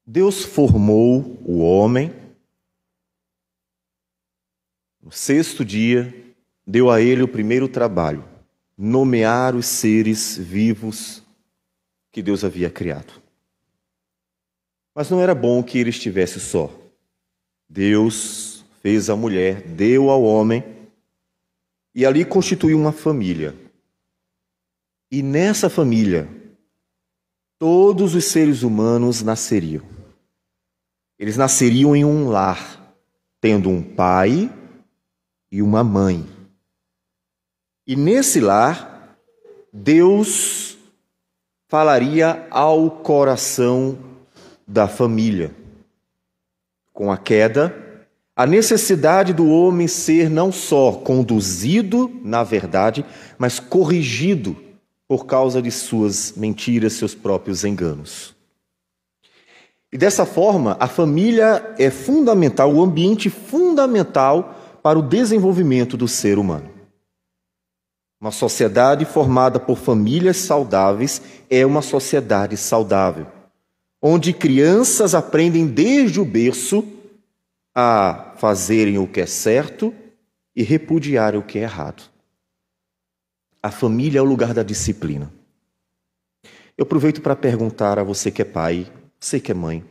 Deus formou o homem. No sexto dia, deu a ele o primeiro trabalho: nomear os seres vivos que Deus havia criado. Mas não era bom que ele estivesse só. Deus fez a mulher, deu ao homem, e ali constituiu uma família. E nessa família, todos os seres humanos nasceriam. Eles nasceriam em um lar, tendo um pai e uma mãe. E nesse lar, Deus falaria ao coração da família. Com a queda, a necessidade do homem ser não só conduzido na verdade, mas corrigido por causa de suas mentiras, seus próprios enganos. E dessa forma, a família é fundamental, o ambiente fundamental para o desenvolvimento do ser humano. Uma sociedade formada por famílias saudáveis é uma sociedade saudável, onde crianças aprendem desde o berço a fazerem o que é certo e repudiarem o que é errado. A família é o lugar da disciplina. Eu aproveito para perguntar a você que é pai, você que é mãe,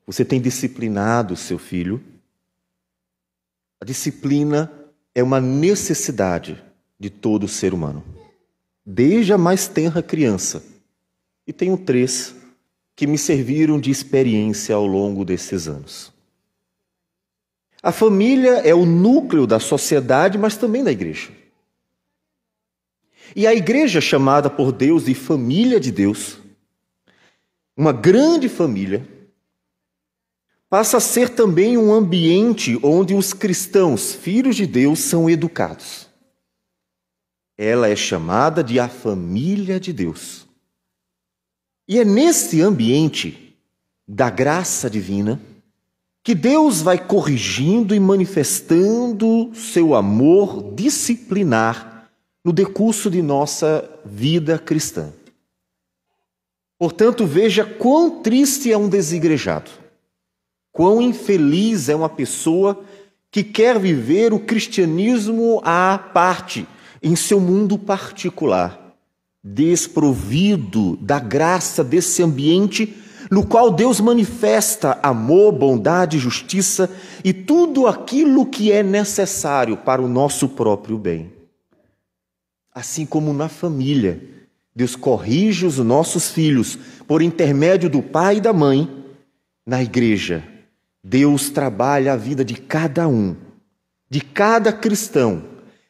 você tem disciplinado o seu filho? A disciplina é uma necessidade de todo ser humano, desde a mais tenra criança. E tenho 3 que me serviram de experiência ao longo desses anos. A família é o núcleo da sociedade, mas também da igreja. E a igreja, chamada por Deus de família de Deus, uma grande família, passa a ser também um ambiente onde os cristãos, filhos de Deus, são educados. Ela é chamada de a família de Deus. E é nesse ambiente da graça divina que Deus vai corrigindo e manifestando seu amor disciplinar no decurso de nossa vida cristã. Portanto, veja quão triste é um desigrejado, quão infeliz é uma pessoa que quer viver o cristianismo à parte, em seu mundo particular, desprovido da graça desse ambiente no qual Deus manifesta amor, bondade, justiça e tudo aquilo que é necessário para o nosso próprio bem. Assim como na família, Deus corrige os nossos filhos por intermédio do pai e da mãe, na igreja, Deus trabalha a vida de cada um, de cada cristão,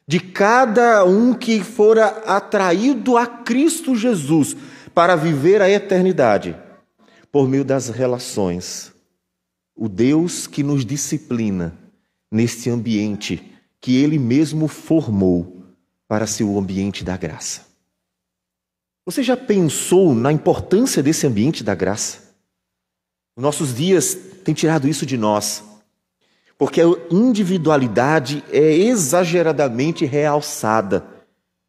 de cada um que fora atraído a Cristo Jesus para viver a eternidade, por meio das relações. O Deus que nos disciplina neste ambiente que Ele mesmo formou para ser o ambiente da graça. Você já pensou na importância desse ambiente da graça? Nossos dias têm tirado isso de nós, porque a individualidade é exageradamente realçada,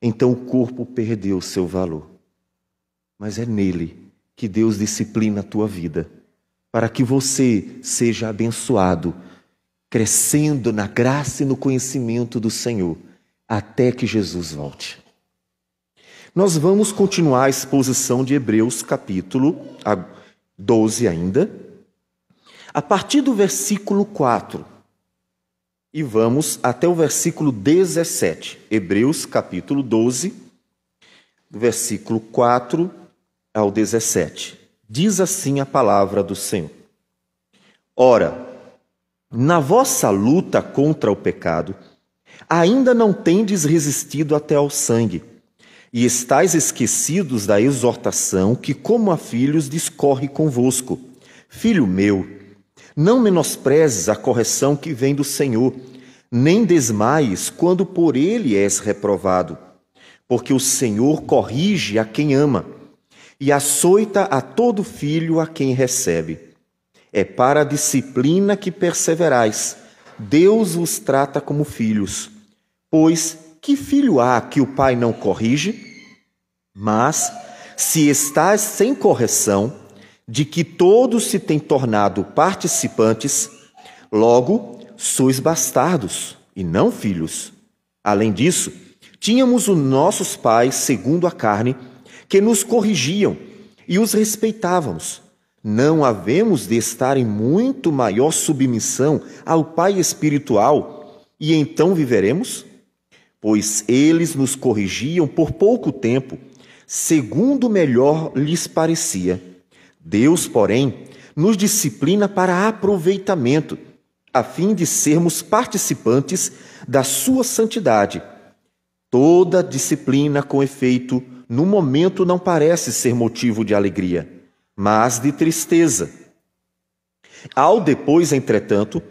então o corpo perdeu seu valor. Mas é nele que Deus disciplina a tua vida, para que você seja abençoado, crescendo na graça e no conhecimento do Senhor, até que Jesus volte. Nós vamos continuar a exposição de Hebreus, capítulo 12 ainda, a partir do versículo 4, e vamos até o versículo 17. Hebreus, capítulo 12, do versículo 4 ao 17. Diz assim a palavra do Senhor: Ora, na vossa luta contra o pecado, ainda não tendes resistido até ao sangue, e estáis esquecidos da exortação que, como a filhos, discorre convosco. Filho meu, não menosprezes a correção que vem do Senhor, nem desmaies quando por ele és reprovado, porque o Senhor corrige a quem ama, e açoita a todo filho a quem recebe. É para a disciplina que perseverais. Deus vos trata como filhos. Pois que filho há que o pai não corrige? Mas, se estás sem correção, de que todos se têm tornado participantes, logo sois bastardos e não filhos. Além disso, tínhamos os nossos pais, segundo a carne, que nos corrigiam e os respeitávamos. Não havemos de estar em muito maior submissão ao Pai espiritual e então viveremos? Pois eles nos corrigiam por pouco tempo, segundo melhor lhes parecia. Deus, porém, nos disciplina para aproveitamento, a fim de sermos participantes da sua santidade. Toda disciplina, com efeito, no momento não parece ser motivo de alegria, mas de tristeza. Ao depois, entretanto,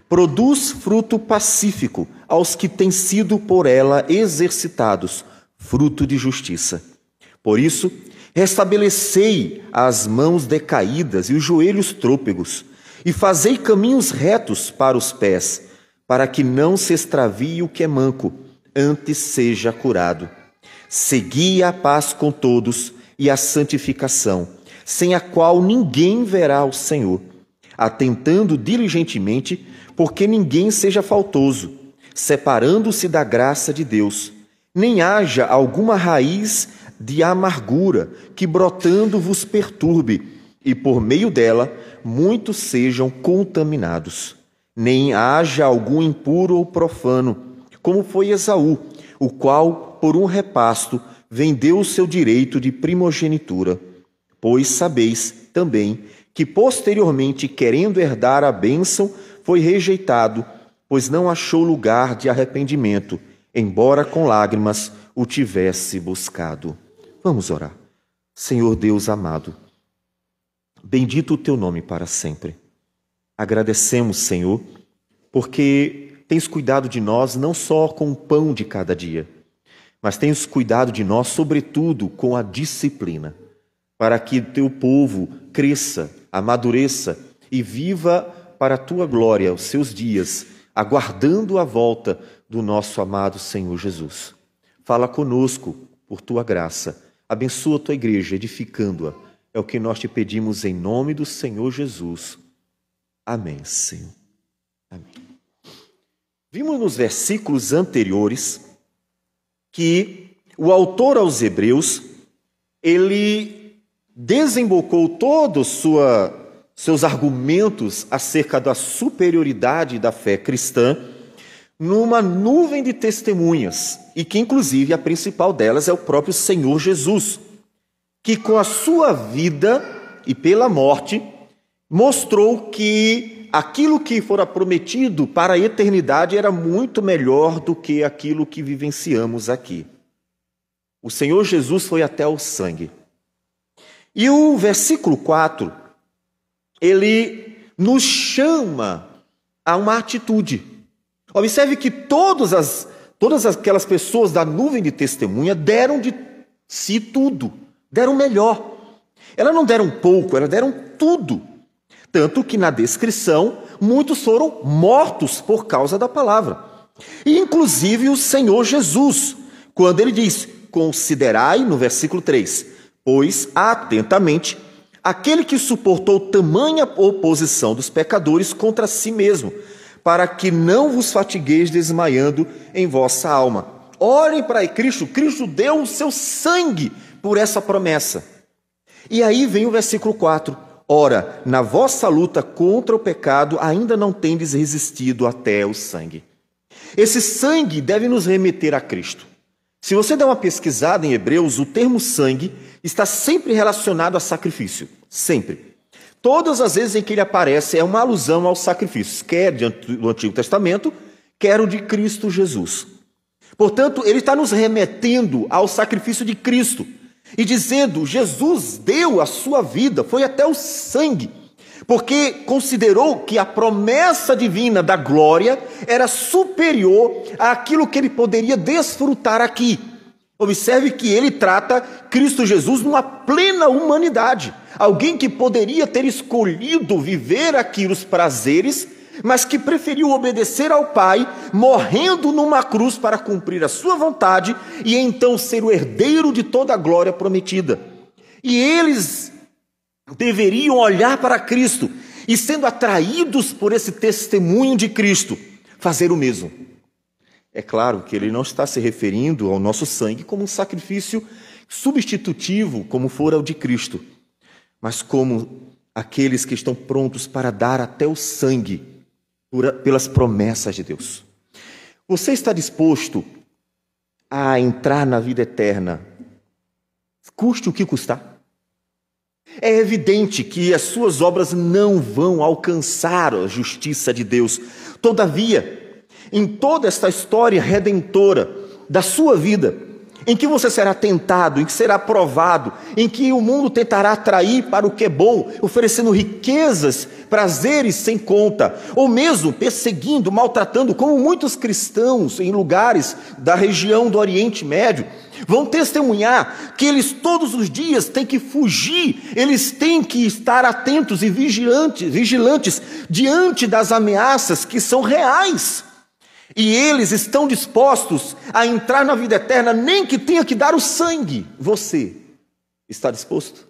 produz fruto pacífico aos que têm sido por ela exercitados, fruto de justiça. Por isso, restabelecei as mãos decaídas e os joelhos trôpegos, e fazei caminhos retos para os pés, para que não se extravie o que é manco, antes seja curado. Segui a paz com todos e a santificação, sem a qual ninguém verá o Senhor, atentando diligentemente, porque ninguém seja faltoso, separando-se da graça de Deus, nem haja alguma raiz de amargura que brotando vos perturbe, e por meio dela muitos sejam contaminados. Nem haja algum impuro ou profano, como foi Esaú, o qual, por um repasto, vendeu o seu direito de primogenitura. Pois sabeis também que posteriormente, querendo herdar a bênção, foi rejeitado, pois não achou lugar de arrependimento, embora com lágrimas o tivesse buscado. Vamos orar. Senhor Deus amado, bendito o teu nome para sempre. Agradecemos, Senhor, porque tens cuidado de nós não só com o pão de cada dia, mas tens cuidado de nós, sobretudo, com a disciplina, para que teu povo cresça, amadureça e viva para a tua glória os seus dias, aguardando a volta do nosso amado Senhor Jesus. Fala conosco por tua graça, abençoa a tua igreja, edificando-a. É o que nós te pedimos em nome do Senhor Jesus. Amém, Senhor. Amém. Vimos nos versículos anteriores que o autor aos Hebreus, ele desembocou todos seus argumentos acerca da superioridade da fé cristã numa nuvem de testemunhas, e que inclusive a principal delas é o próprio Senhor Jesus, que com a sua vida e pela morte mostrou que aquilo que fora prometido para a eternidade era muito melhor do que aquilo que vivenciamos aqui. O Senhor Jesus foi até o sangue. E o versículo 4, ele nos chama a uma atitude. Observe que todas aquelas pessoas da nuvem de testemunha deram de si tudo, deram melhor. Elas não deram pouco, elas deram tudo. Tanto que na descrição, muitos foram mortos por causa da palavra. E inclusive o Senhor Jesus, quando ele diz, considerai, no versículo 3, pois atentamente aquele que suportou tamanha oposição dos pecadores contra si mesmo, para que não vos fatigueis desmaiando em vossa alma. Olhem para Cristo, Cristo deu o seu sangue por essa promessa. E aí vem o versículo 4. Ora, na vossa luta contra o pecado ainda não tendes resistido até o sangue. Esse sangue deve nos remeter a Cristo. Se você der uma pesquisada em Hebreus, o termo sangue está sempre relacionado a sacrifício. Sempre. Todas as vezes em que ele aparece é uma alusão aos sacrifícios, quer do Antigo Testamento, quer o de Cristo Jesus. Portanto, ele está nos remetendo ao sacrifício de Cristo e dizendo, Jesus deu a sua vida, foi até o sangue, porque considerou que a promessa divina da glória era superior àquilo que ele poderia desfrutar aqui. Observe que ele trata Cristo Jesus numa plena humanidade. Alguém que poderia ter escolhido viver aqui os prazeres, mas que preferiu obedecer ao Pai, morrendo numa cruz para cumprir a sua vontade e então ser o herdeiro de toda a glória prometida. E eles deveriam olhar para Cristo e, sendo atraídos por esse testemunho de Cristo, fazer o mesmo. É claro que ele não está se referindo ao nosso sangue como um sacrifício substitutivo, como fora o de Cristo, mas como aqueles que estão prontos para dar até o sangue pelas promessas de Deus. Você está disposto a entrar na vida eterna, custe o que custar? É evidente que as suas obras não vão alcançar a justiça de Deus. Todavia, em toda esta história redentora da sua vida, em que você será tentado, em que será provado, em que o mundo tentará atrair para o que é bom, oferecendo riquezas, prazeres sem conta, ou mesmo perseguindo, maltratando, como muitos cristãos em lugares da região do Oriente Médio, vão testemunhar que eles todos os dias têm que fugir, eles têm que estar atentos e vigilantes diante das ameaças que são reais. E eles estão dispostos a entrar na vida eterna, nem que tenha que dar o sangue. Você está disposto?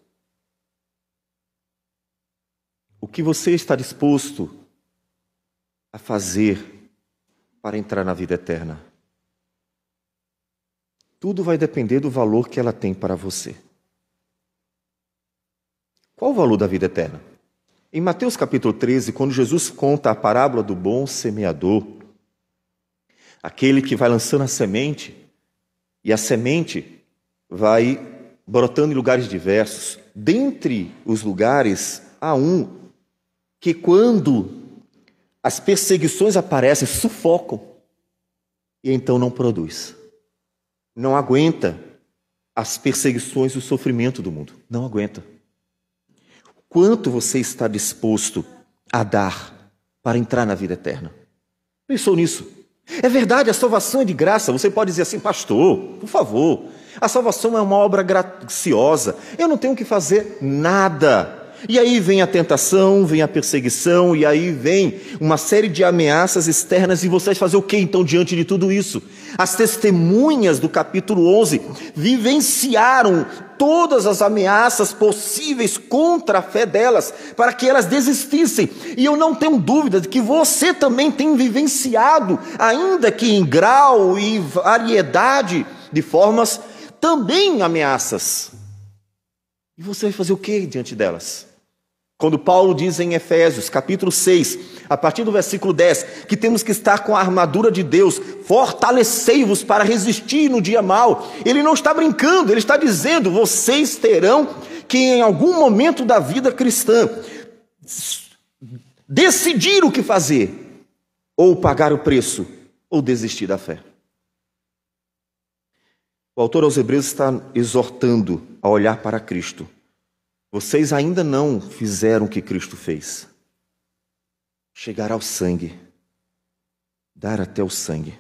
O que você está disposto a fazer para entrar na vida eterna? Tudo vai depender do valor que ela tem para você. Qual o valor da vida eterna? Em Mateus capítulo 13, quando Jesus conta a parábola do bom semeador, aquele que vai lançando a semente, e a semente vai brotando em lugares diversos. Dentre os lugares, há um que, quando as perseguições aparecem, sufocam, e então não produz. Não aguenta as perseguições e o sofrimento do mundo. Não aguenta. Quanto você está disposto a dar para entrar na vida eterna? Pensou nisso? É verdade, a salvação é de graça. Você pode dizer assim: pastor, por favor, a salvação é uma obra graciosa, eu não tenho que fazer nada. E aí vem a tentação, vem a perseguição, e aí vem uma série de ameaças externas, e você vai fazer o que então diante de tudo isso? As testemunhas do capítulo 11 vivenciaram todas as ameaças possíveis contra a fé delas, para que elas desistissem. E eu não tenho dúvida de que você também tem vivenciado, ainda que em grau e variedade de formas, também ameaças. E você vai fazer o que diante delas? Quando Paulo diz em Efésios, capítulo 6, a partir do versículo 10, que temos que estar com a armadura de Deus, fortalecei-vos para resistir no dia mau. Ele não está brincando, ele está dizendo: vocês terão que, em algum momento da vida cristã, decidir o que fazer, ou pagar o preço, ou desistir da fé. O autor aos Hebreus está exortando a olhar para Cristo. Vocês ainda não fizeram o que Cristo fez. Chegar ao sangue. Dar até o sangue.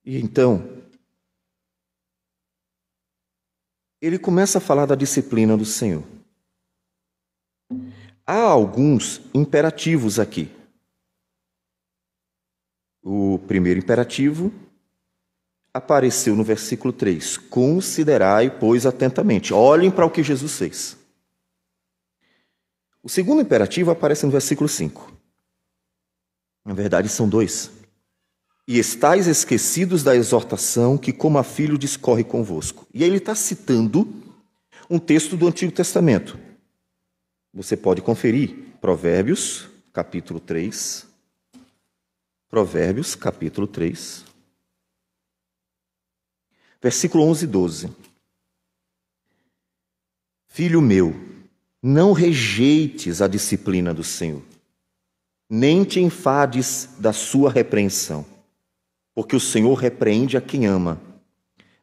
E então, ele começa a falar da disciplina do Senhor. Há alguns imperativos aqui. O primeiro imperativo apareceu no versículo 3. Considerai, pois, atentamente. Olhem para o que Jesus fez. O segundo imperativo aparece no versículo 5. Na verdade, são dois. E estais esquecidos da exortação que, como a filho, discorre convosco. E aí ele está citando um texto do Antigo Testamento. Você pode conferir. Provérbios, capítulo 3. Provérbios, capítulo 3. Versículo 11 e 12. Filho meu, não rejeites a disciplina do Senhor, nem te enfades da sua repreensão, porque o Senhor repreende a quem ama,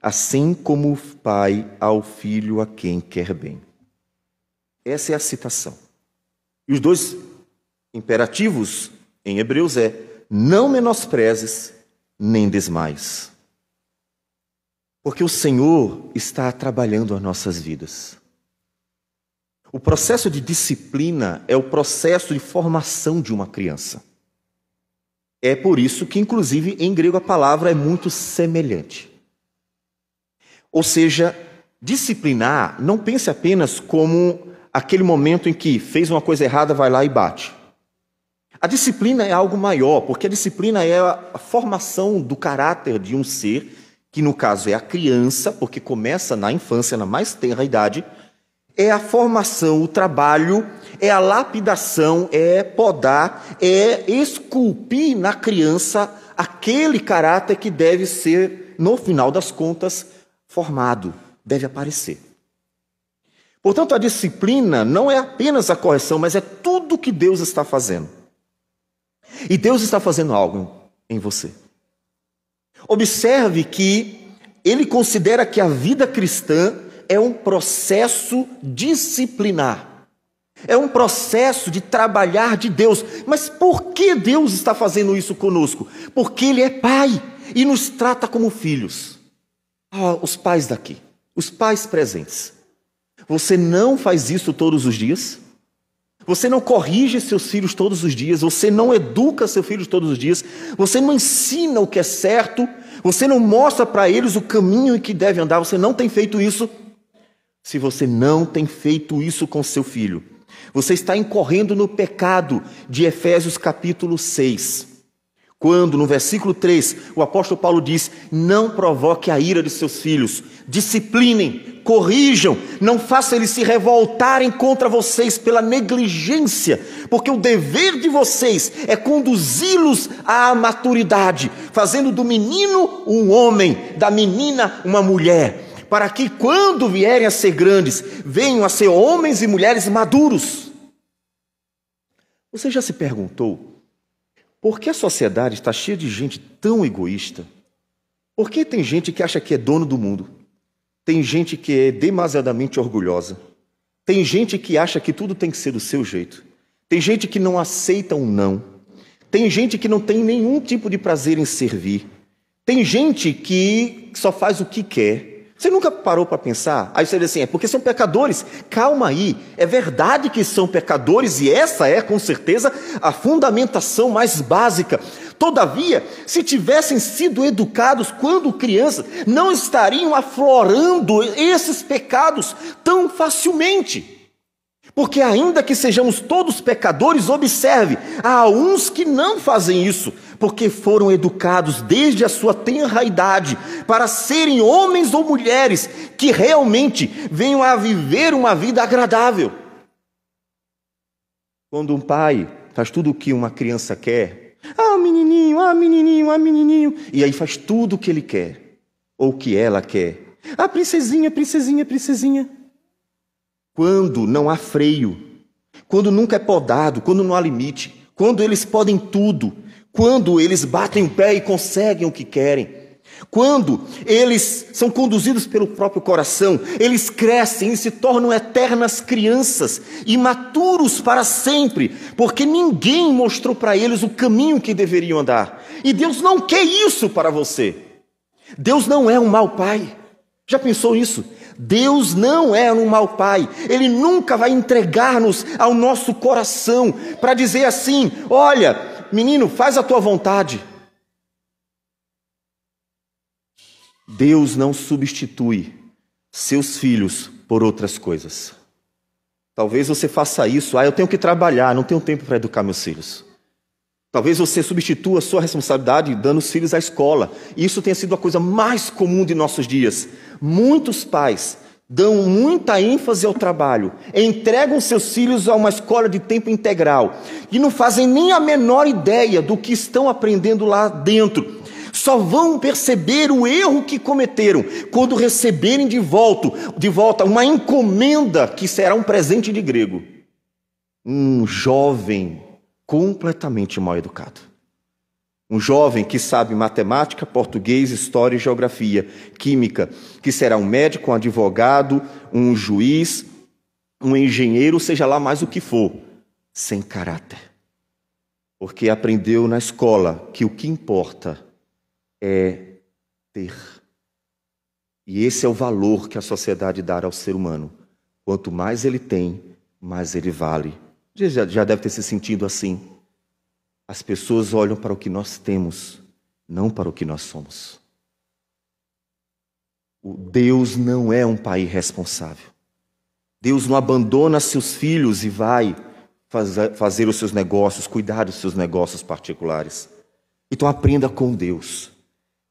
assim como o pai ao filho a quem quer bem. Essa é a citação. E os dois imperativos em Hebreus é: não menosprezes, nem desmaies. Porque o Senhor está trabalhando as nossas vidas. O processo de disciplina é o processo de formação de uma criança. É por isso que, inclusive, em grego a palavra é muito semelhante. Ou seja, disciplinar, não pense apenas como aquele momento em que fez uma coisa errada, vai lá e bate. A disciplina é algo maior, porque a disciplina é a formação do caráter de um ser, que no caso é a criança, porque começa na infância, na mais tenra idade, é a formação, o trabalho, é a lapidação, é podar, é esculpir na criança aquele caráter que deve ser, no final das contas, formado, deve aparecer. Portanto, a disciplina não é apenas a correção, mas é tudo que Deus está fazendo. E Deus está fazendo algo em você. Observe que ele considera que a vida cristã é um processo disciplinar. É um processo de trabalhar de Deus. Mas por que Deus está fazendo isso conosco? Porque Ele é Pai e nos trata como filhos. Os pais daqui, os pais presentes. Você não faz isso todos os dias? Você não corrige seus filhos todos os dias, você não educa seus filhos todos os dias, você não ensina o que é certo, você não mostra para eles o caminho em que devem andar, você não tem feito isso. Se você não tem feito isso com seu filho, você está incorrendo no pecado de Efésios capítulo 6. Quando, no versículo 3, o apóstolo Paulo diz: não provoque a ira de seus filhos, disciplinem, corrijam, não façam eles se revoltarem contra vocês pela negligência, porque o dever de vocês é conduzi-los à maturidade, fazendo do menino um homem, da menina uma mulher, para que quando vierem a ser grandes, venham a ser homens e mulheres maduros. Você já se perguntou por que a sociedade está cheia de gente tão egoísta? Por que tem gente que acha que é dono do mundo? Tem gente que é demasiadamente orgulhosa. Tem gente que acha que tudo tem que ser do seu jeito. Tem gente que não aceita um não. Tem gente que não tem nenhum tipo de prazer em servir. Tem gente que só faz o que quer. Você nunca parou para pensar? Aí você diz assim, é porque são pecadores. Calma aí, é verdade que são pecadores e essa é, com certeza, a fundamentação mais básica. Todavia, se tivessem sido educados quando crianças, não estariam aflorando esses pecados tão facilmente. Porque ainda que sejamos todos pecadores, observe, há uns que não fazem isso, porque foram educados desde a sua tenra idade para serem homens ou mulheres que realmente venham a viver uma vida agradável. Quando um pai faz tudo o que uma criança quer, menininho, menininho, menininho, e aí faz tudo o que ele quer, ou o que ela quer. Princesinha, princesinha, princesinha. Quando não há freio, quando nunca é podado, quando não há limite, quando eles podem tudo, quando eles batem o pé e conseguem o que querem, quando eles são conduzidos pelo próprio coração, eles crescem e se tornam eternas crianças, imaturos para sempre, porque ninguém mostrou para eles o caminho que deveriam andar. E Deus não quer isso para você. Deus não é um mau pai. Já pensou isso? Deus não é um mau pai. Ele nunca vai entregar-nos ao nosso coração para dizer assim: olha, menino, faz a tua vontade. Deus não substitui seus filhos por outras coisas. Talvez você faça isso: eu tenho que trabalhar, não tenho tempo para educar meus filhos. Talvez você substitua a sua responsabilidade dando os filhos à escola. Isso tenha sido a coisa mais comum de nossos dias. Muitos pais dão muita ênfase ao trabalho, entregam seus filhos a uma escola de tempo integral e não fazem nem a menor ideia do que estão aprendendo lá dentro. Só vão perceber o erro que cometeram quando receberem de volta uma encomenda que será um presente de grego. Um jovem completamente mal educado. Um jovem que sabe matemática, português, história e geografia, química, que será um médico, um advogado, um juiz, um engenheiro, seja lá mais o que for, sem caráter. Porque aprendeu na escola que o que importa é ter. E esse é o valor que a sociedade dá ao ser humano. Quanto mais ele tem, mais ele vale. Já deve ter se sentido assim. As pessoas olham para o que nós temos, não para o que nós somos. Deus não é um pai irresponsável. Deus não abandona seus filhos e vai fazer os seus negócios, cuidar dos seus negócios particulares. Então aprenda com Deus.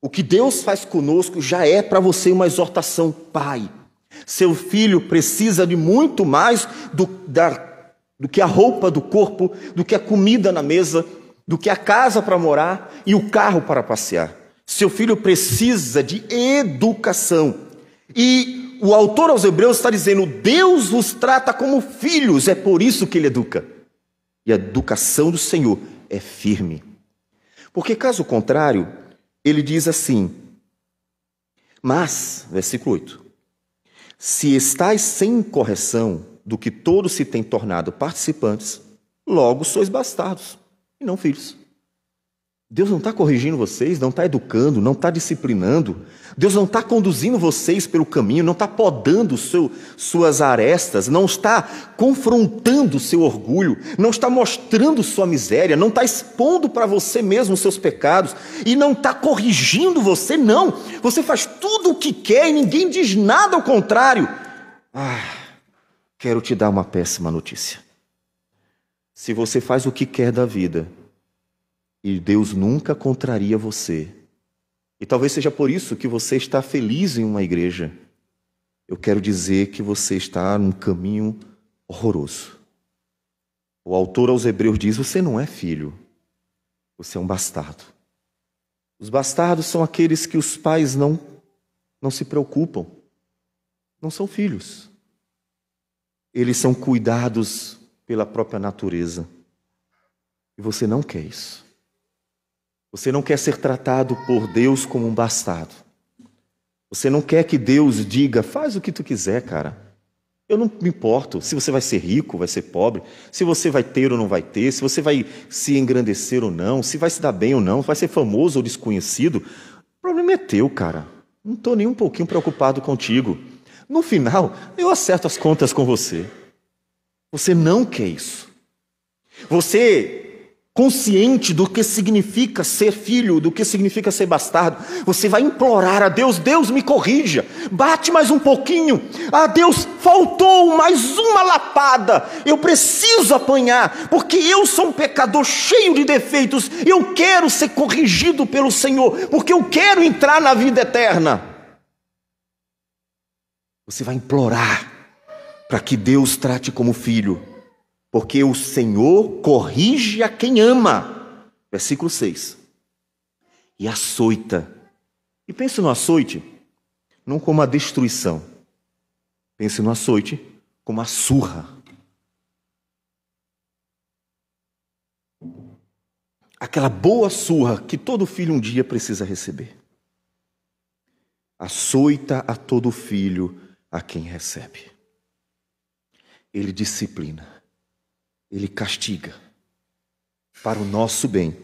O que Deus faz conosco já é para você uma exortação. Pai, seu filho precisa de muito mais do que a roupa do corpo, do que a comida na mesa, do que a casa para morar e o carro para passear. Seu filho precisa de educação. E o autor aos Hebreus está dizendo: Deus vos trata como filhos, é por isso que ele educa. E a educação do Senhor é firme. Porque caso contrário, ele diz assim, mas, versículo 8, se estáis sem correção do que todos se têm tornado participantes, logo sois bastardos e não filhos. Deus não está corrigindo vocês, não está educando, não está disciplinando. Deus não está conduzindo vocês pelo caminho, não está podando suas arestas, não está confrontando o seu orgulho, não está mostrando sua miséria, não está expondo para você mesmo os seus pecados e não está corrigindo você, não. Você faz tudo o que quer e ninguém diz nada ao contrário. Quero te dar uma péssima notícia. Se você faz o que quer da vida, e Deus nunca contraria você, e talvez seja por isso que você está feliz em uma igreja, eu quero dizer que você está num caminho horroroso. O autor aos Hebreus diz: você não é filho, você é um bastardo. Os bastardos são aqueles que os pais não se preocupam, não são filhos. Eles são cuidados pela própria natureza. E você não quer isso. Você não quer ser tratado por Deus como um bastardo. Você não quer que Deus diga: faz o que tu quiser, cara. Eu não me importo se você vai ser rico, vai ser pobre, se você vai ter ou não vai ter, se você vai se engrandecer ou não, se vai se dar bem ou não, vai ser famoso ou desconhecido. O problema é teu, cara. Não estou nem um pouquinho preocupado contigo. No final, eu acerto as contas com você. Você não quer isso. Você, consciente do que significa ser filho, do que significa ser bastardo, você vai implorar a Deus: Deus, me corrija, bate mais um pouquinho. Deus, faltou mais uma lapada, eu preciso apanhar, porque eu sou um pecador cheio de defeitos, eu quero ser corrigido pelo Senhor, porque eu quero entrar na vida eterna. Você vai implorar para que Deus trate como filho, porque o Senhor corrige a quem ama. Versículo 6. E açoita. E pense no açoite não como a destruição. Pense no açoite como a surra. Aquela boa surra que todo filho um dia precisa receber. Açoita a todo filho a quem recebe. Ele disciplina. Ele castiga para o nosso bem.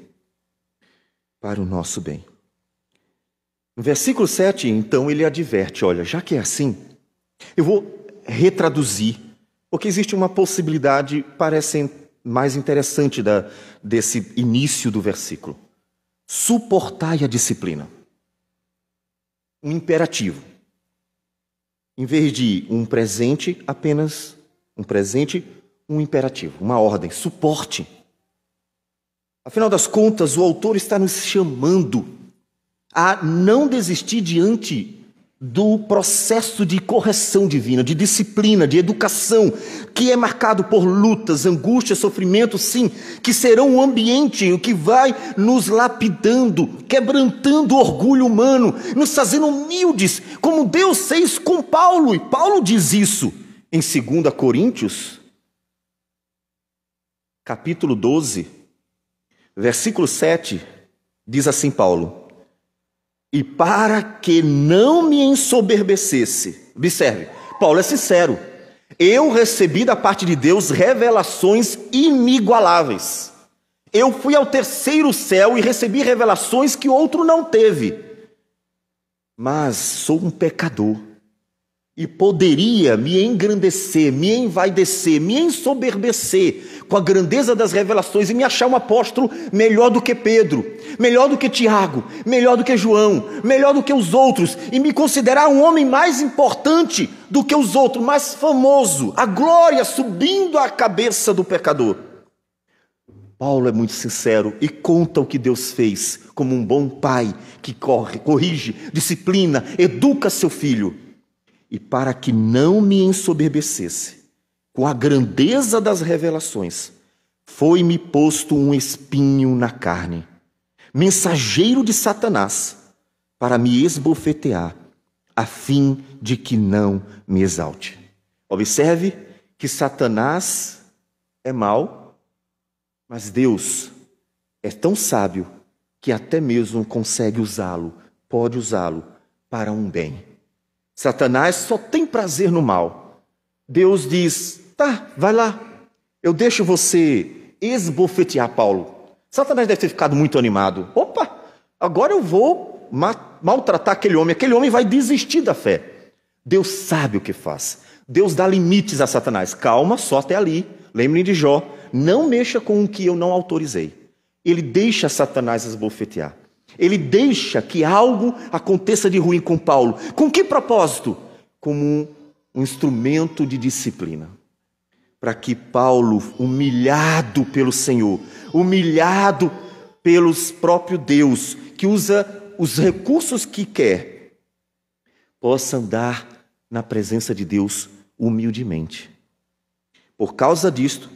Para o nosso bem. No versículo 7, então, ele adverte: olha, já que é assim, eu vou retraduzir, porque existe uma possibilidade, parece mais interessante desse início do versículo. Suportai a disciplina. Um imperativo. Em vez de um presente, apenas um presente, um imperativo, uma ordem, suporte. Afinal das contas, o autor está nos chamando a não desistir diante do processo de correção divina, de disciplina, de educação, que é marcado por lutas, angústias, sofrimentos, sim, que serão um ambiente que vai nos lapidando, quebrantando o orgulho humano, nos fazendo humildes, como Deus fez com Paulo. E Paulo diz isso em 2 Coríntios, capítulo 12, versículo 7, diz assim Paulo: e para que não me ensoberbecesse. Observe, Paulo é sincero. Eu recebi da parte de Deus revelações inigualáveis. Eu fui ao terceiro céu e recebi revelações que outro não teve. Mas sou um pecador. e poderia me engrandecer, me envaidecer, me ensoberbecer com a grandeza das revelações e me achar um apóstolo melhor do que Pedro, melhor do que Tiago, melhor do que João, melhor do que os outros, e me considerar um homem mais importante do que os outros, mais famoso, a glória subindo à cabeça do pecador. Paulo é muito sincero e conta o que Deus fez como um bom pai que corrige, disciplina, educa seu filho. E para que não me ensoberbecesse com a grandeza das revelações, foi-me posto um espinho na carne, mensageiro de Satanás, para me esbofetear, a fim de que não me exalte. Observe que Satanás é mau, mas Deus é tão sábio que até mesmo consegue usá-lo, pode usá-lo para um bem. Satanás só tem prazer no mal. Deus diz, tá, vai lá, eu deixo você esbofetear Paulo. Satanás deve ter ficado muito animado. Opa, agora eu vou maltratar aquele homem vai desistir da fé. Deus sabe o que faz. Deus dá limites a Satanás. Calma, só até ali. Lembrem de Jó, não mexa com o que eu não autorizei. Ele deixa Satanás esbofetear. Ele deixa que algo aconteça de ruim com Paulo. Com que propósito? Como um instrumento de disciplina. Para que Paulo, humilhado pelo Senhor, humilhado pelos próprio Deus, que usa os recursos que quer, possa andar na presença de Deus humildemente. Por causa disto,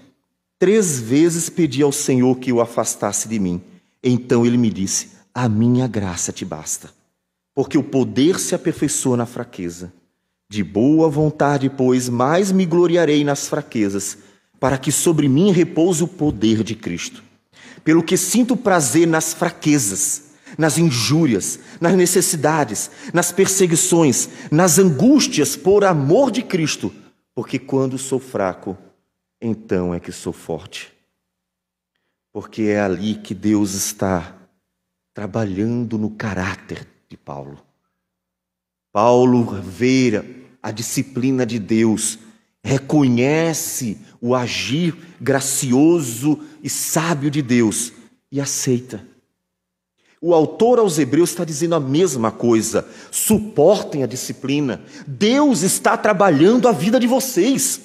3 vezes pedi ao Senhor que o afastasse de mim. Então ele me disse, a minha graça te basta, porque o poder se aperfeiçoa na fraqueza. De boa vontade, pois, mais me gloriarei nas fraquezas, para que sobre mim repouse o poder de Cristo. Pelo que sinto prazer nas fraquezas, nas injúrias, nas necessidades, nas perseguições, nas angústias por amor de Cristo, porque quando sou fraco, então é que sou forte. Porque é ali que Deus está trabalhando no caráter de Paulo. Paulo vê a disciplina de Deus, reconhece o agir gracioso e sábio de Deus e aceita. O autor aos Hebreus está dizendo a mesma coisa. Suportem a disciplina. Deus está trabalhando a vida de vocês.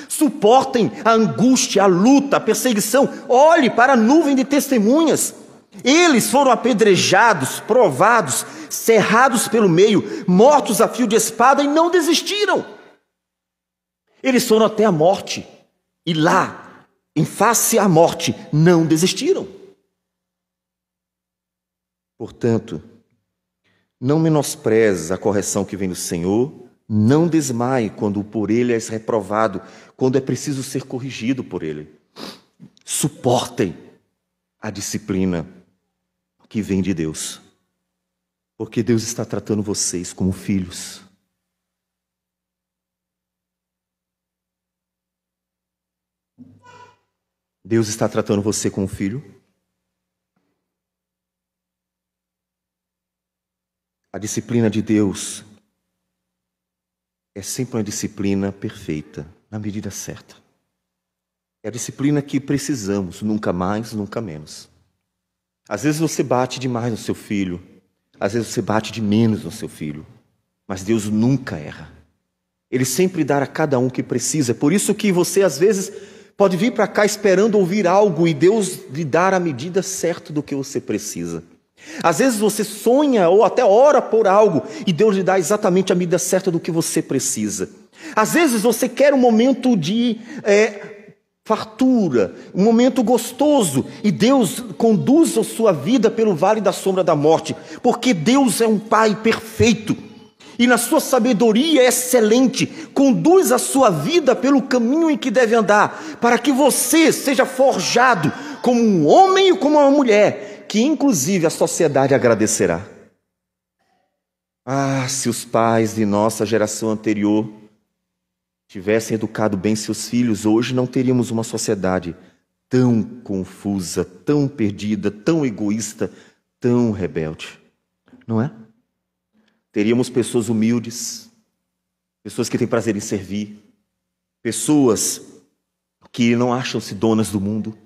Suportem a angústia, a luta, a perseguição. Olhe para a nuvem de testemunhas. Eles foram apedrejados, provados, cerrados pelo meio, mortos a fio de espada e não desistiram. Eles foram até a morte e lá, em face à morte, não desistiram. Portanto, não menospreze a correção que vem do Senhor, não desmaie quando por Ele és reprovado, quando é preciso ser corrigido por Ele. Suportem a disciplina que vem de Deus, porque Deus está tratando vocês como filhos. Deus está tratando você como filho. A disciplina de Deus é sempre uma disciplina perfeita, na medida certa. É a disciplina que precisamos, nunca mais, nunca menos. Às vezes você bate demais no seu filho, às vezes você bate de menos no seu filho, mas Deus nunca erra. Ele sempre dá a cada um que precisa. É por isso que você às vezes pode vir para cá esperando ouvir algo e Deus lhe dar a medida certa do que você precisa. Às vezes você sonha ou até ora por algo e Deus lhe dá exatamente a medida certa do que você precisa. Às vezes você quer um momento de fartura, um momento gostoso, e Deus conduz a sua vida pelo vale da sombra da morte, porque Deus é um Pai perfeito, e na sua sabedoria excelente, conduz a sua vida pelo caminho em que deve andar, para que você seja forjado como um homem e como uma mulher, que inclusive a sociedade agradecerá. Ah, se os pais de nossa geração anterior tivessem educado bem seus filhos, hoje não teríamos uma sociedade tão confusa, tão perdida, tão egoísta, tão rebelde. Não é? Teríamos pessoas humildes, pessoas que têm prazer em servir, pessoas que não acham-se donas do mundo,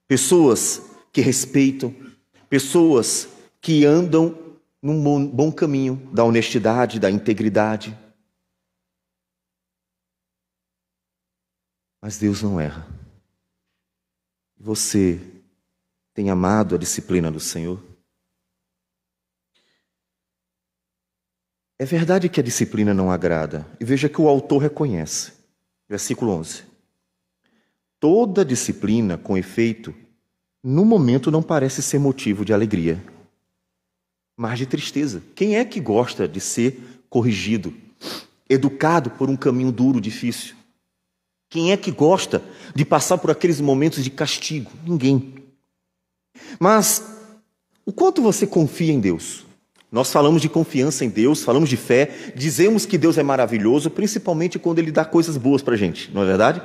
pessoas que respeitam, pessoas que andam num bom caminho da honestidade, da integridade. Mas Deus não erra. Você tem amado a disciplina do Senhor? É verdade que a disciplina não agrada. E veja que o autor reconhece. Versículo 11. Toda disciplina, com efeito, no momento não parece ser motivo de alegria, mas de tristeza. Quem é que gosta de ser corrigido, educado por um caminho duro, difícil? Quem é que gosta de passar por aqueles momentos de castigo? Ninguém. Mas o quanto você confia em Deus? Nós falamos de confiança em Deus, falamos de fé, dizemos que Deus é maravilhoso, principalmente quando Ele dá coisas boas para a gente, não é verdade?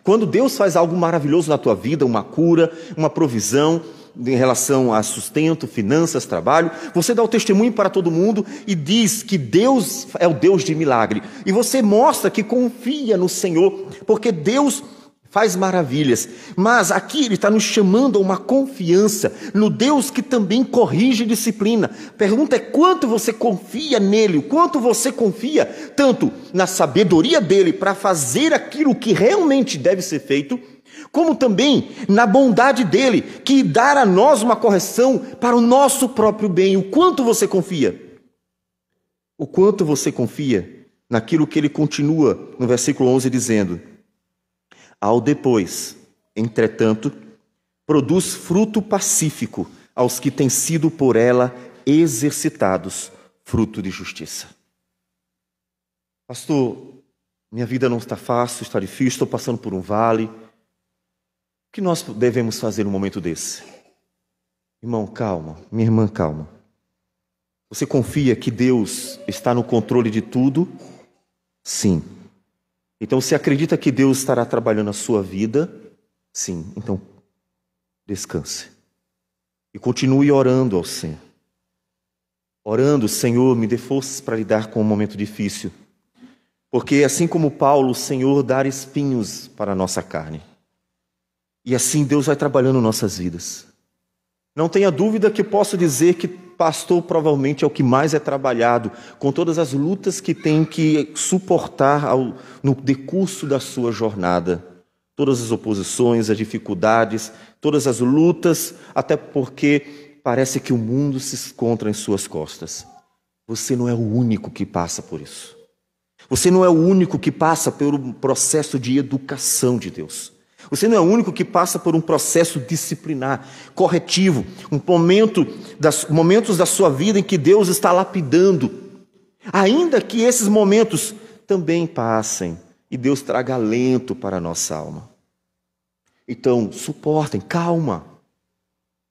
Quando Deus faz algo maravilhoso na tua vida, uma cura, uma provisão em relação a sustento, finanças, trabalho, você dá o testemunho para todo mundo e diz que Deus é o Deus de milagre. E você mostra que confia no Senhor, porque Deus faz maravilhas. Mas aqui Ele está nos chamando a uma confiança no Deus que também corrige e disciplina. A pergunta é quanto você confia nele, o quanto você confia tanto na sabedoria dele para fazer aquilo que realmente deve ser feito, como também na bondade dele, que dá a nós uma correção para o nosso próprio bem. O quanto você confia? O quanto você confia naquilo que ele continua no versículo 11 dizendo: ao depois, entretanto, produz fruto pacífico aos que têm sido por ela exercitados, fruto de justiça. Pastor, minha vida não está fácil, está difícil, estou passando por um vale. O que nós devemos fazer num momento desse? Irmão, calma. Minha irmã, calma. Você confia que Deus está no controle de tudo? Sim. Então, você acredita que Deus estará trabalhando na sua vida? Sim. Então, descanse. E continue orando ao Senhor. Orando, Senhor, me dê forças para lidar com um momento difícil. Porque, assim como Paulo, o Senhor dá espinhos para a nossa carne. E assim Deus vai trabalhando em nossas vidas. Não tenha dúvida que posso dizer que pastor provavelmente é o que mais é trabalhado, com todas as lutas que tem que suportar no decurso da sua jornada. Todas as oposições, as dificuldades, todas as lutas, até porque parece que o mundo se encontra em suas costas. Você não é o único que passa por isso. Você não é o único que passa pelo processo de educação de Deus. Você não é o único que passa por um processo disciplinar, corretivo, momentos da sua vida em que Deus está lapidando. Ainda que esses momentos também passem e Deus traga alento para a nossa alma. Então, suportem, calma.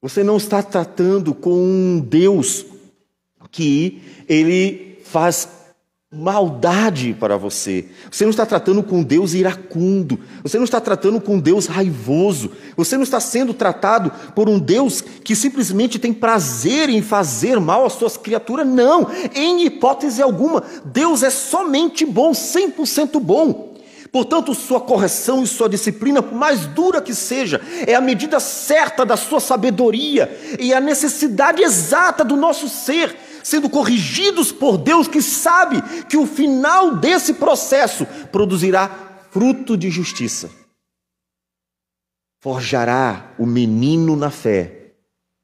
Você não está tratando com um Deus que Ele faz maldade para você. Você não está tratando com Deus iracundo. Você não está tratando com Deus raivoso. Você não está sendo tratado por um Deus que simplesmente tem prazer em fazer mal às suas criaturas. Não, em hipótese alguma. Deus é somente bom, 100% bom. Portanto, sua correção e sua disciplina, por mais dura que seja, é a medida certa da sua sabedoria e a necessidade exata do nosso ser, sendo corrigidos por Deus, que sabe que o final desse processo produzirá fruto de justiça. Forjará o menino na fé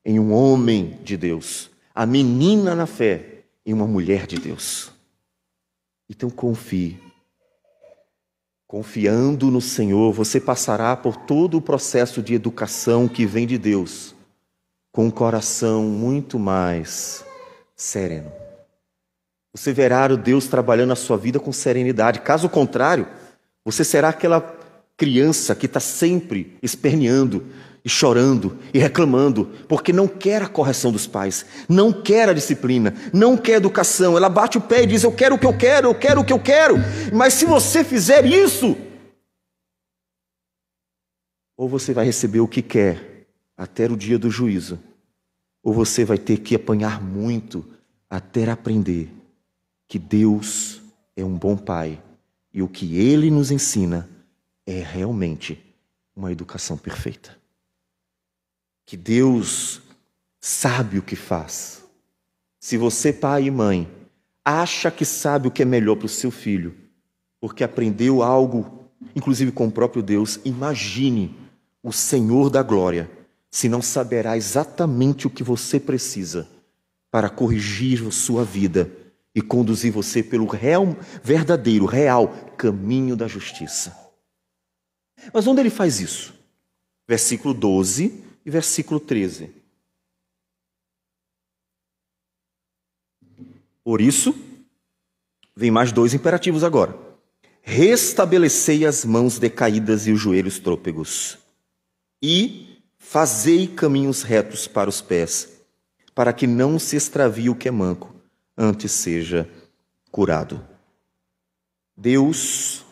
em um homem de Deus, a menina na fé em uma mulher de Deus. Então confie. Confiando no Senhor, você passará por todo o processo de educação que vem de Deus, com um coração muito mais sereno. Você verá o Deus trabalhando na sua vida com serenidade. Caso contrário, você será aquela criança que está sempre esperneando e chorando e reclamando, porque não quer a correção dos pais, não quer a disciplina, não quer a educação. Ela bate o pé e diz: eu quero o que eu quero, eu quero o que eu quero. Mas se você fizer isso, ou você vai receber o que quer até o dia do juízo, ou você vai ter que apanhar muito até aprender que Deus é um bom pai E o que ele nos ensina é realmente uma educação perfeita. Que Deus sabe o que faz. Se você, pai e mãe, acha que sabe o que é melhor para o seu filho, porque aprendeu algo, inclusive com o próprio Deus, imagine o Senhor da glória, se não saberá exatamente o que você precisa para corrigir sua vida e conduzir você pelo verdadeiro, real caminho da justiça. Mas onde ele faz isso? Versículo 12 e versículo 13. Por isso, vem mais dois imperativos agora. Restabelecei as mãos decaídas e os joelhos trôpegos, e fazei caminhos retos para os pés, para que não se extravie o que é manco, antes seja curado. Deus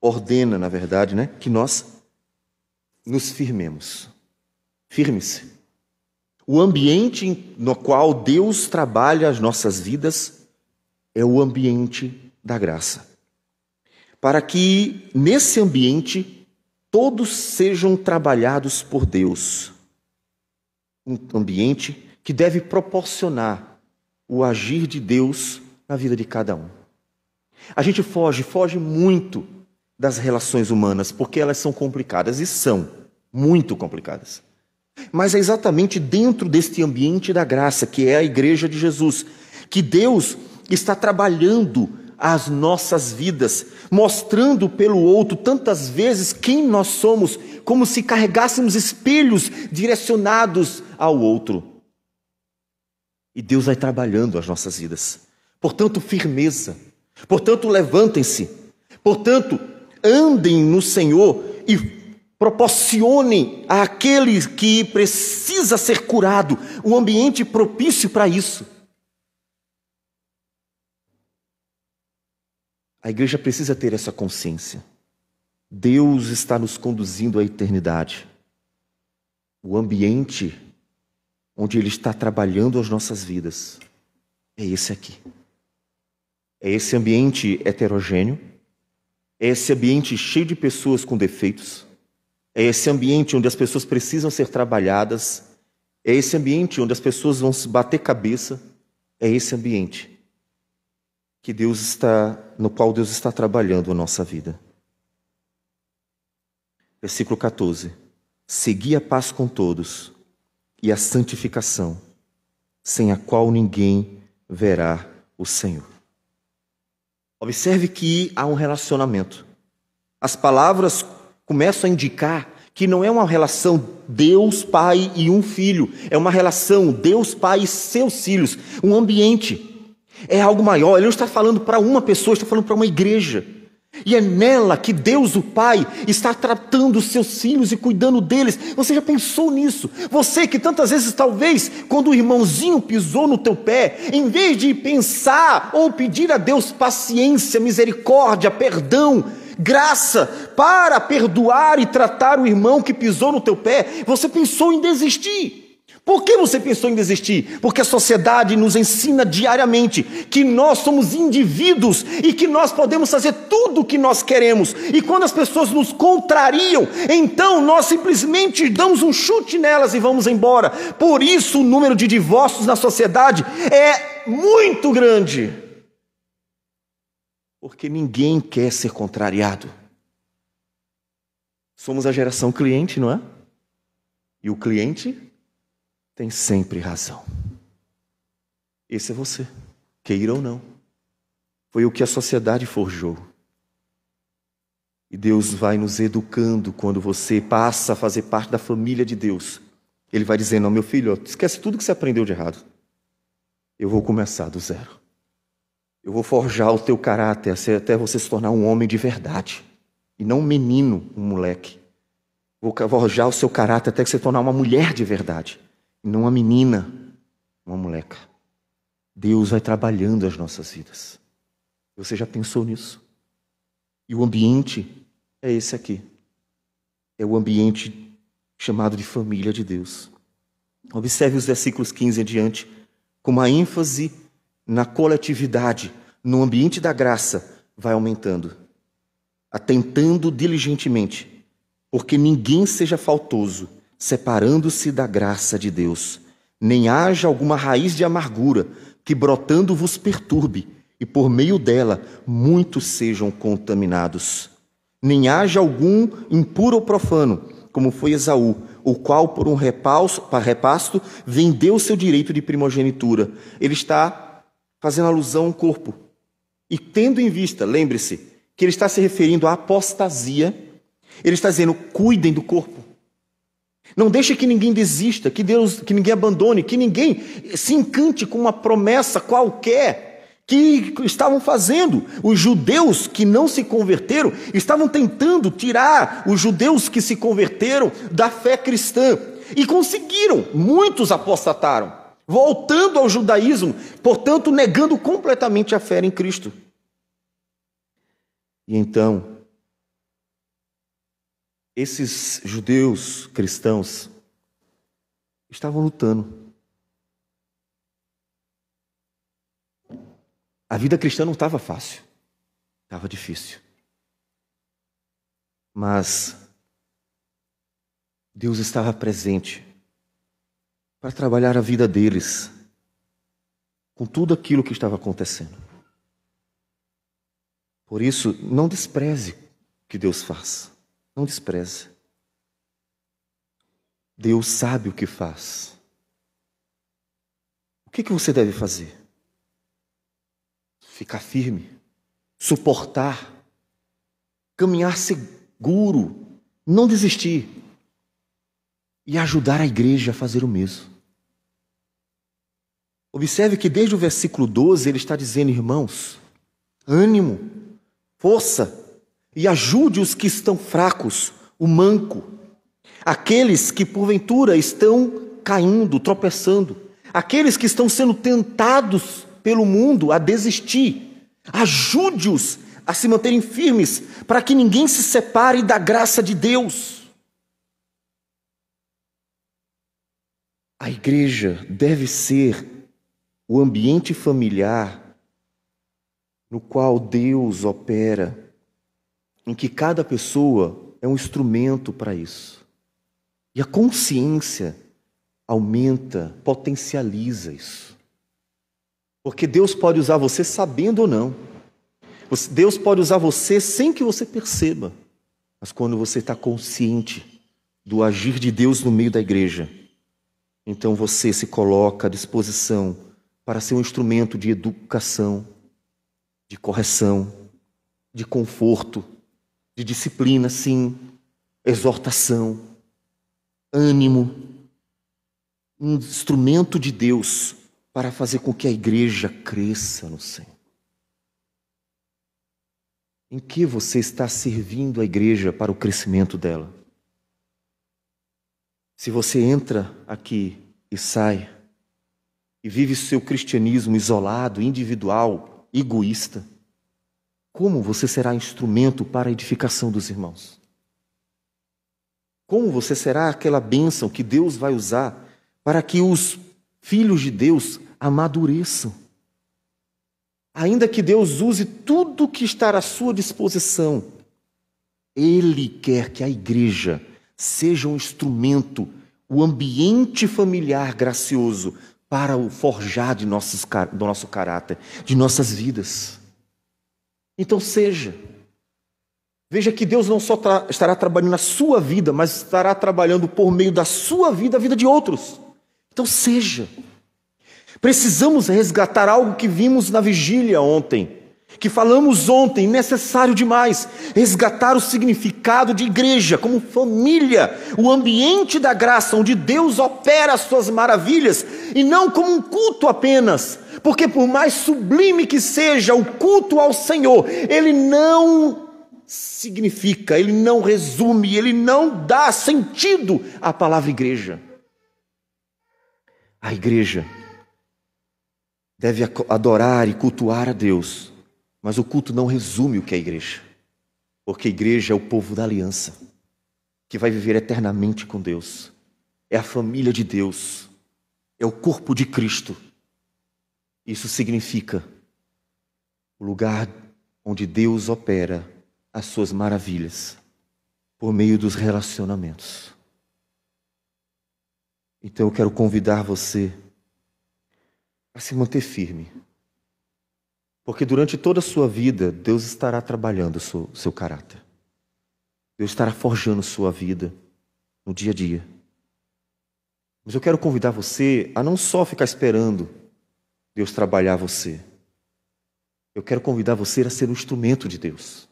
ordena, na verdade, que nós nos firmemos. Firme-se. O ambiente no qual Deus trabalha as nossas vidas é o ambiente da graça. Para que nesse ambiente todos sejam trabalhados por Deus. Um ambiente que deve proporcionar o agir de Deus na vida de cada um. A gente foge muito das relações humanas, porque elas são complicadas, e são muito complicadas. Mas é exatamente dentro deste ambiente da graça, que é a igreja de Jesus, que Deus está trabalhando as nossas vidas, mostrando pelo outro tantas vezes quem nós somos, como se carregássemos espelhos direcionados ao outro. E Deus vai trabalhando as nossas vidas. Portanto, firmeza. Portanto, levantem-se. Portanto, andem no Senhor e proporcionem àquele que precisa ser curado um ambiente propício para isso. A igreja precisa ter essa consciência. Deus está nos conduzindo à eternidade. O ambiente onde Ele está trabalhando as nossas vidas é esse aqui. É esse ambiente heterogêneo, é esse ambiente cheio de pessoas com defeitos, é esse ambiente onde as pessoas precisam ser trabalhadas, é esse ambiente onde as pessoas vão se bater cabeça, é esse ambiente no qual Deus está trabalhando a nossa vida. Versículo 14. Segui a paz com todos e a santificação, sem a qual ninguém verá o Senhor. Observe que há um relacionamento. As palavras começam a indicar que não é uma relação Deus, Pai e um filho. É uma relação Deus, Pai e seus filhos. Um ambiente. É algo maior. Ele não está falando para uma pessoa, está falando para uma igreja. E é nela que Deus, o Pai, está tratando os seus filhos e cuidando deles. Você já pensou nisso? Você que tantas vezes, talvez, quando o irmãozinho pisou no teu pé, em vez de pensar ou pedir a Deus paciência, misericórdia, perdão, graça, para perdoar e tratar o irmão que pisou no teu pé, você pensou em desistir. Por que você pensou em desistir? Porque a sociedade nos ensina diariamente que nós somos indivíduos e que nós podemos fazer tudo o que nós queremos. E quando as pessoas nos contrariam, então nós simplesmente damos um chute nelas e vamos embora. Por isso o número de divórcios na sociedade é muito grande. Porque ninguém quer ser contrariado. Somos a geração cliente, não é? E o cliente tem sempre razão. Esse é você, queira ou não. Foi o que a sociedade forjou. E Deus vai nos educando quando você passa a fazer parte da família de Deus. Ele vai dizendo: não, meu filho, esquece tudo que você aprendeu de errado. Eu vou começar do zero. Eu vou forjar o teu caráter até você se tornar um homem de verdade. E não um menino, um moleque. Vou forjar o seu caráter até que você se tornar uma mulher de verdade. E não uma menina, uma moleca. Deus vai trabalhando as nossas vidas. Você já pensou nisso? E o ambiente é esse aqui. É o ambiente chamado de família de Deus. Observe os versículos 15 em diante, com uma ênfase na coletividade, no ambiente da graça, vai aumentando, atentando diligentemente, porque ninguém seja faltoso, separando-se da graça de Deus, nem haja alguma raiz de amargura que brotando vos perturbe, e por meio dela muitos sejam contaminados. Nem haja algum impuro ou profano, como foi Esaú, o qual por um repasto vendeu seu direito de primogenitura. Ele está fazendo alusão ao corpo. E tendo em vista, lembre-se, que ele está se referindo à apostasia, ele está dizendo, cuidem do corpo. Não deixe que ninguém desista, que ninguém abandone, que ninguém se encante com uma promessa qualquer que estavam fazendo. Os judeus que não se converteram estavam tentando tirar os judeus que se converteram da fé cristã. E conseguiram, muitos apostataram, voltando ao judaísmo, portanto negando completamente a fé em Cristo. E então, esses judeus cristãos estavam lutando. A vida cristã não estava fácil, estava difícil. Mas Deus estava presente para trabalhar a vida deles com tudo aquilo que estava acontecendo. Por isso, não despreze o que Deus faz. Não despreze. Deus sabe o que faz. O que você deve fazer? Ficar firme, suportar, caminhar seguro, não desistir e ajudar a igreja a fazer o mesmo. Observe que desde o versículo 12 ele está dizendo, irmãos, ânimo, força, e ajude os que estão fracos, o manco, aqueles que porventura estão caindo, tropeçando, aqueles que estão sendo tentados pelo mundo a desistir. Ajude-os a se manterem firmes, para que ninguém se separe da graça de Deus. A igreja deve ser o ambiente familiar no qual Deus opera, em que cada pessoa é um instrumento para isso. E a consciência aumenta, potencializa isso. Porque Deus pode usar você sabendo ou não. Deus pode usar você sem que você perceba. Mas quando você está consciente do agir de Deus no meio da igreja, então você se coloca à disposição para ser um instrumento de educação, de correção, de conforto, de disciplina, sim, exortação, ânimo, um instrumento de Deus para fazer com que a igreja cresça no Senhor. Em que você está servindo a igreja para o crescimento dela? Se você entra aqui e sai, e vive seu cristianismo isolado, individual, egoísta, como você será instrumento para a edificação dos irmãos? Como você será aquela bênção que Deus vai usar para que os filhos de Deus amadureçam? Ainda que Deus use tudo que está à sua disposição, Ele quer que a igreja seja um instrumento, o ambiente familiar gracioso para o forjar do nosso caráter, de nossas vidas. Então veja que Deus não só estará trabalhando na sua vida, mas estará trabalhando por meio da sua vida, a vida de outros. Então precisamos resgatar algo que vimos na vigília ontem, que falamos ontem, necessário demais, resgatar o significado de igreja como família, o ambiente da graça, onde Deus opera as suas maravilhas, e não como um culto apenas, porque por mais sublime que seja o culto ao Senhor, ele não significa, ele não resume, ele não dá sentido à palavra igreja. A igreja deve adorar e cultuar a Deus, mas o culto não resume o que é a igreja, porque a igreja é o povo da aliança, que vai viver eternamente com Deus, é a família de Deus, é o corpo de Cristo. Isso significa o lugar onde Deus opera as suas maravilhas por meio dos relacionamentos. Então eu quero convidar você a se manter firme, porque durante toda a sua vida Deus estará trabalhando o seu caráter. Deus estará forjando sua vida no dia a dia. Mas eu quero convidar você a não só ficar esperando Deus trabalhar você. Eu quero convidar você a ser um instrumento de Deus.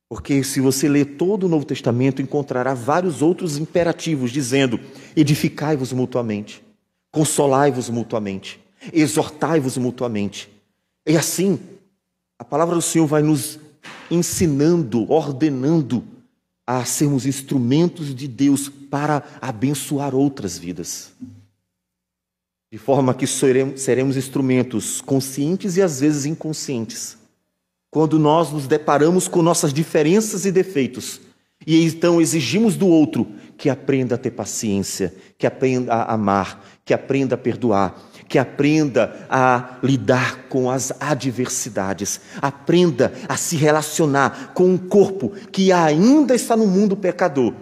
Porque se você ler todo o Novo Testamento, encontrará vários outros imperativos dizendo: edificai-vos mutuamente, consolai-vos mutuamente, exortai-vos mutuamente. E assim, a palavra do Senhor vai nos ensinando, ordenando a sermos instrumentos de Deus para abençoar outras vidas. De forma que seremos instrumentos conscientes e às vezes inconscientes, quando nós nos deparamos com nossas diferenças e defeitos, e então exigimos do outro que aprenda a ter paciência, que aprenda a amar, que aprenda a perdoar, que aprenda a lidar com as adversidades, aprenda a se relacionar com um corpo que ainda está no mundo pecador.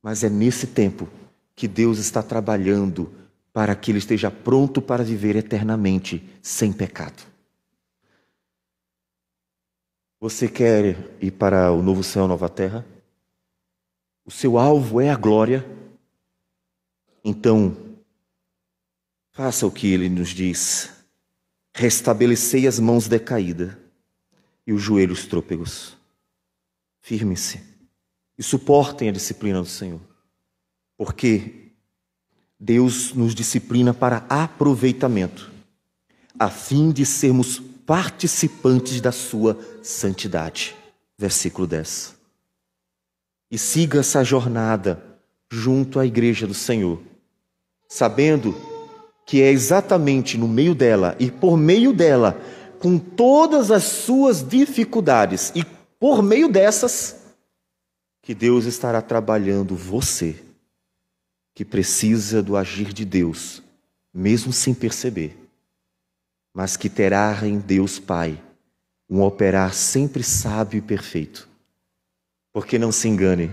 Mas é nesse tempo que Deus está trabalhando para que ele esteja pronto para viver eternamente sem pecado. Você quer ir para o novo céu, nova terra? O seu alvo é a glória? Então, faça o que ele nos diz: restabelecei as mãos decaídas e os joelhos trôpegos. Firme-se e suportem a disciplina do Senhor, porque Deus nos disciplina para aproveitamento, a fim de sermos participantes da sua santidade. Versículo 10. E siga essa jornada junto à igreja do Senhor, sabendo que é exatamente no meio dela e por meio dela, com todas as suas dificuldades e por meio dessas, que Deus estará trabalhando você, que precisa do agir de Deus, mesmo sem perceber, mas que terá em Deus Pai um operar sempre sábio e perfeito. Porque não se engane,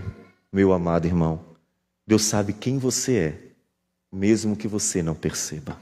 meu amado irmão, Deus sabe quem você é, mesmo que você não perceba.